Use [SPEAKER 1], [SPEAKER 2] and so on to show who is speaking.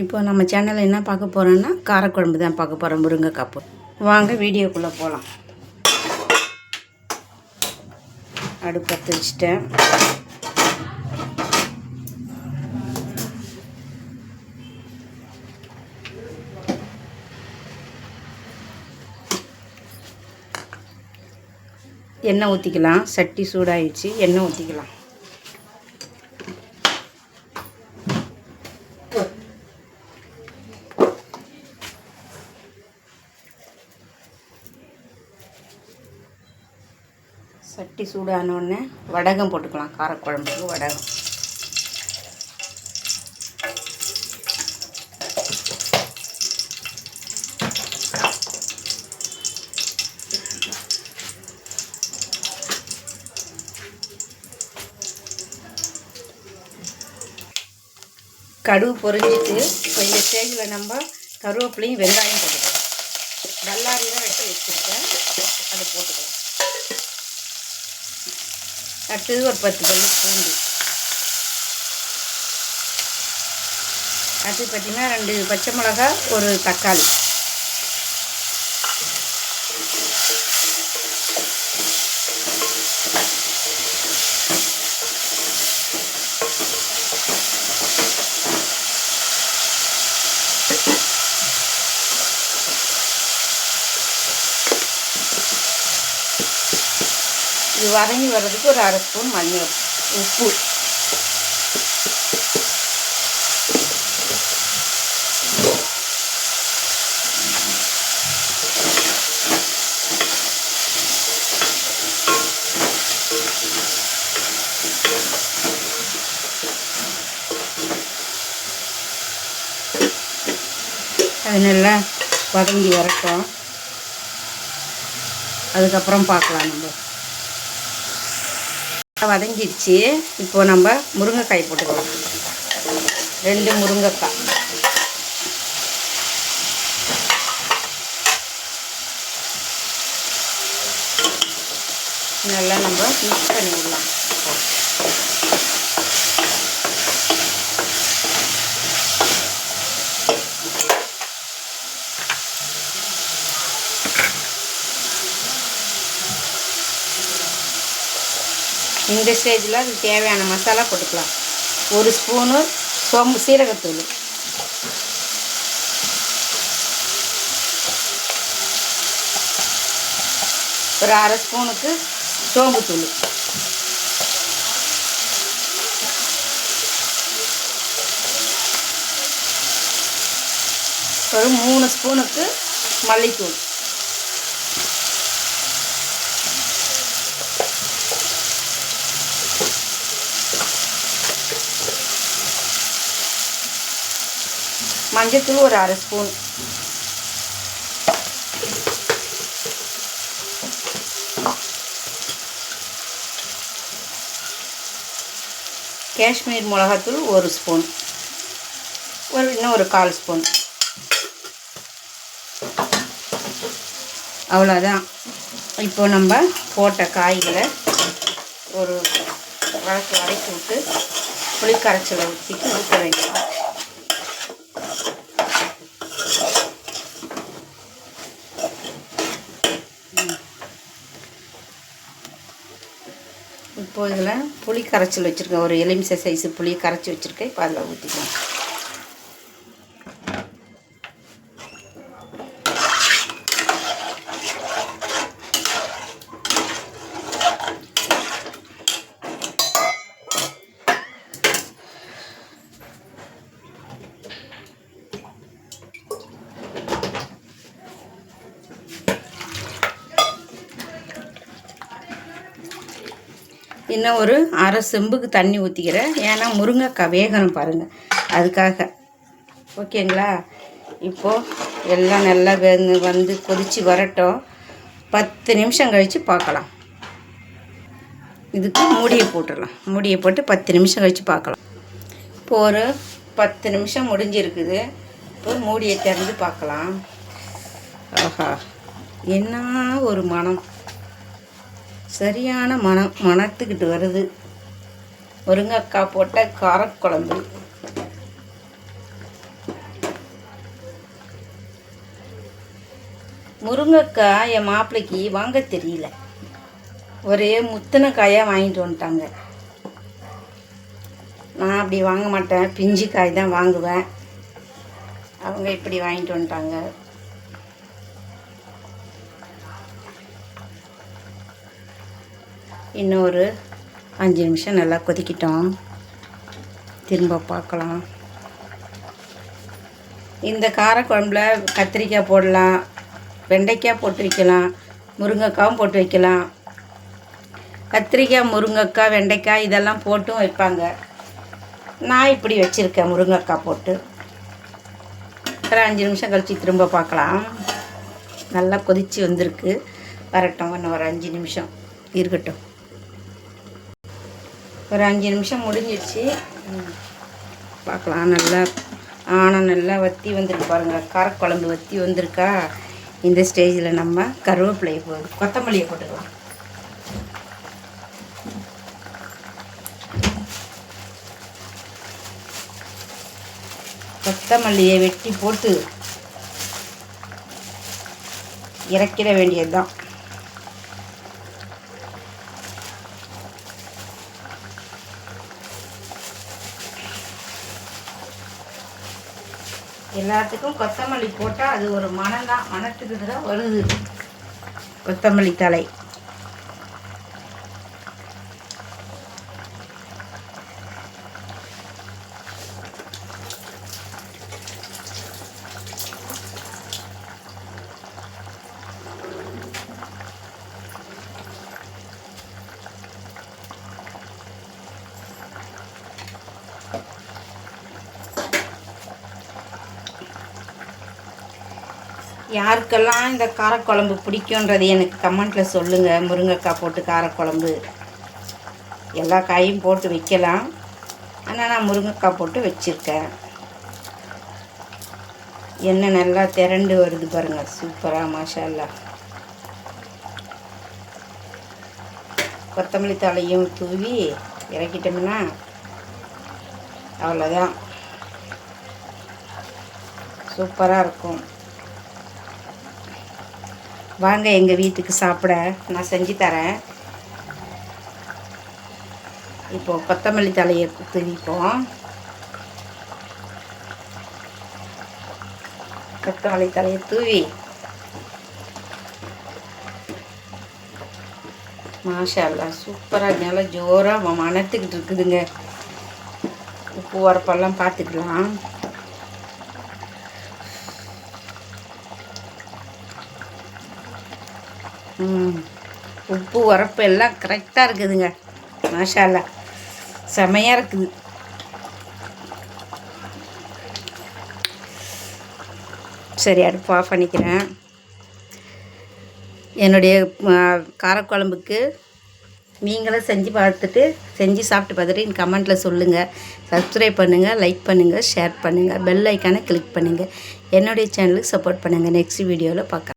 [SPEAKER 1] இப்போ நம்ம சேனலில் என்ன பார்க்க போகிறோன்னா காரக்குழம்பு தான் பார்க்க போகிறோம். முருங்கைக்காய் வாங்க வீடியோக்குள்ளே போகலாம். அடுப்பு பற்ற வச்சுட்டேன். எண்ணெய் ஊற்றிக்கலாம். சட்டி சூடாகிடுச்சு, எண்ணெய் ஊற்றிக்கலாம். சட்டி சூடானோடனே வடகம் போட்டுக்கலாம். காரக்குழம்புக்கு வடகம். கடுகு பொரிஞ்சிட்டு இப்போ இந்த ஸ்டேஜில் நம்ம கருவேப்பிலையும் வெங்காயம் போட்டுக்கலாம். பல்லாரி தான் வெட்டி வச்சுருக்கேன், அதை போட்டுக்கலாம். அடுத்தது ஒரு 10 பல்லு பூண்டு. அடுத்து பார்த்திங்கன்னா 2 பச்சை மிளகா, ஒரு தக்காளி. இது வதங்கி வர்றதுக்கு ஒரு 1/2 ஸ்பூன் மஞ்சள் உப்பு. அது நல்லா வதங்கி வரட்டும், அதுக்கப்புறம் பார்க்கலாம். நம்ம வதங்கிடுச்சு. இப்போது நம்ம முருங்கைக்காய் போட்டுக்கலாம். 2 முருங்கைக்காய். நல்லா நம்ம மிக்ஸ் பண்ணி விடலாம். இந்த ஸ்டேஜில் அதுக்கு தேவையான மசாலா போட்டுக்கலாம். 1 ஸ்பூனு சீரகத்தூள், ஒரு 1/2 ஸ்பூனுக்கு சோம்புத்தூள், ஒரு 3 ஸ்பூனுக்கு மல்லித்தூள், மஞ்சத்தூள் ஒரு 1/2 ஸ்பூன், காஷ்மீர் மிளகாத்தூள் 1 ஸ்பூன், இன்னும் ஒரு 1/4 ஸ்பூன். அவ்வளோதான். இப்போ நம்ம போட்ட காய்களை ஒரு வதக்கி விட்டு புளி கரைச்சலை ஊற்ற வேண்டியது. இப்போ இதில் புளி கரைச்சல் வச்சுருக்கேன், ஒரு எலுமிச்சை சைஸு புளி கரைச்சி வச்சுருக்கேன். இப்போ அதில் ஊற்றிக்கலாம். இன்னும் ஒரு 1/2 செம்புக்கு தண்ணி ஊற்றிக்கிறேன். ஏன்னா முருங்கைக்காய் வேகணும் பாருங்கள், அதுக்காக. ஓகேங்களா? இப்போது எல்லாம் நல்லா வந்து கொதித்து வரட்டும். 10 நிமிஷம் கழித்து பார்க்கலாம். இதுக்கு மூடியை போட்டுடலாம். மூடியை போட்டு 10 நிமிஷம் கழித்து பார்க்கலாம். இப்போ ஒரு 10 நிமிஷம் முடிஞ்சிருக்குது. இப்போ மூடியை திறந்து பார்க்கலாம். ஆஹா, என்ன ஒரு மனம்! சரியான மணத்துக்கிட்டு வருது. முருங்கைக்காய் போட்ட காரக்குழம்பு. முருங்கைக்காய் என் மாப்பிள்ளைக்கு வாங்க தெரியல, ஒரே முத்தின காயாக வாங்கிட்டு வந்துட்டாங்க. நான் அப்படி வாங்க மாட்டேன், பிஞ்சு காய் தான் வாங்குவேன். அவங்க இப்படி வாங்கிட்டு வந்துட்டாங்க. இன்னும் ஒரு 5 நிமிஷம் நல்லா கொதிக்கிட்டோம், திரும்ப பார்க்கலாம். இந்த காரக்குழம்புல கத்திரிக்காய் போடலாம், வெண்டைக்காய் போட்டு வைக்கலாம், முருங்கைக்காவும் போட்டு வைக்கலாம். கத்திரிக்காய், முருங்கைக்காய், வெண்டைக்காய் இதெல்லாம் போட்டும் வைப்பாங்க. நான் இப்படி வச்சுருக்கேன் முருங்கைக்காய் போட்டு. ஒரு 5 நிமிஷம் கழித்து திரும்ப பார்க்கலாம். நல்லா கொதித்து வந்திருக்கு, வரட்டும். இன்னும் ஒரு 5 நிமிஷம் இருக்கட்டும். ஒரு 5 நிமிஷம் முடிஞ்சிடுச்சு, பார்க்கலாம். நல்லா ஆனால் நல்லா வற்றி வந்திருக்கு பாருங்கள், காரக்குழம்பு வற்றி வந்திருக்கா. இந்த ஸ்டேஜில் நம்ம கருவேப்பிலையை கொத்தமல்லியை போட்டுக்கலாம். கொத்தமல்லியை வெட்டி போட்டு இறக்கிட வேண்டியது தான். எல்லாத்துக்கும் கொத்தமல்லி போட்டால் அது ஒரு மனம் தான், மனத்துக்கு தான் வருது கொத்தமல்லி தழை. யாருக்கெல்லாம் இந்த காரக்குழம்பு பிடிக்குன்றது எனக்கு கமெண்ட்டில் சொல்லுங்கள். முருங்கைக்காய் போட்டு காரக்குழம்பு எல்லா காயும் போட்டு வைக்கலாம், ஆனால் நான் முருங்கைக்காய் போட்டு வச்சுருக்கேன். எண்ணெய் நல்லா திரண்டு வருது பாருங்கள், சூப்பராக, மாஷா அல்லாஹ். கொத்தமல்லி தழையும் தூவி இறக்கிட்டோம்னா அவ்வளோதான், சூப்பராக இருக்கும். வாங்க எங்கள் வீட்டுக்கு சாப்பிட, நான் செஞ்சு தரேன். இப்போது கொத்தமல்லி தலையை தூவிப்போம். கொத்தமல்லி தலையை தூவி மாஷா அல்லாஹ் சூப்பராக நல்லா ஜோராக மணத்துக்கிட்டு இருக்குதுங்க. உப்பு உரப்பெல்லாம் பார்த்துக்கலாம். உப்பு உரப்பு எல்லாம் கரெக்டாக இருக்குதுங்க, மாஷா அல்லாஹ் செமையாக இருக்குது. சரி, அடுப்பு ஆஃப் பண்ணிக்கிறேன். என்னுடைய காரக்குழம்புக்கு நீங்களும் செஞ்சு பார்த்துட்டு, செஞ்சு சாப்பிட்டு பார்த்துட்டு எனக்கு கமெண்ட்டில் சொல்லுங்கள். சப்ஸ்கிரைப் பண்ணுங்கள், லைக் பண்ணுங்கள், ஷேர் பண்ணுங்கள், பெல் ஐக்கானை கிளிக் பண்ணுங்கள். என்னுடைய சேனலுக்கு சப்போர்ட் பண்ணுங்கள். நெக்ஸ்ட் வீடியோவில் பார்க்கலாம்.